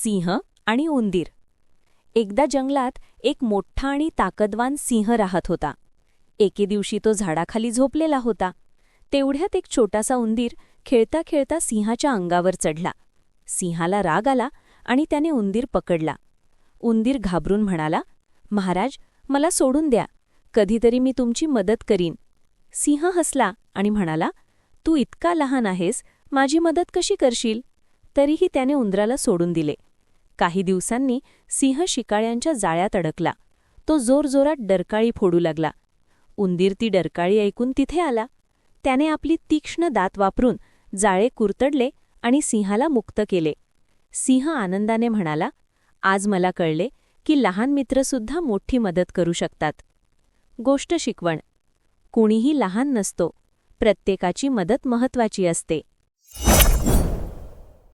सिंह आणि उंदीर. एकदा जंगलात एक मोठा आणि ताकदवान सिंह राहत होता. एके दिवशी तो झाडाखाली झोपलेला होता. तेवढ्यात एक छोटासा उंदीर खेळता खेळता सिंहाच्या अंगावर चढला. सिंहाला राग आला आणि त्याने उंदीर पकडला. उंदीर घाबरून म्हणाला, "महाराज, मला सोडून द्या. कधीतरी मी तुमची मदत करीन." सिंह हसला आणि म्हणाला, "तू इतका लहान आहेस, माझी मदत कशी करशील?" तरीही त्याने उंदराला सोडून दिले. काही दिवसांनी सिंह शिकाऱ्यांच्या जाळ्यात अडकला. तो जोरजोरात डरकाळी फोडू लागला. उंदीर ती डरकाळी ऐकून तिथे आला. त्याने आपली तीक्ष्ण दात वापरून जाळे कुरतडले आणि सिंहाला मुक्त केले. सिंह आनंदाने म्हणाला, "आज मला कळले की लहान मित्रसुद्धा मोठी मदत करू शकतात." गोष्ट शिकवण: कुणीही लहान नसतो. प्रत्येकाची मदत महत्त्वाची असते.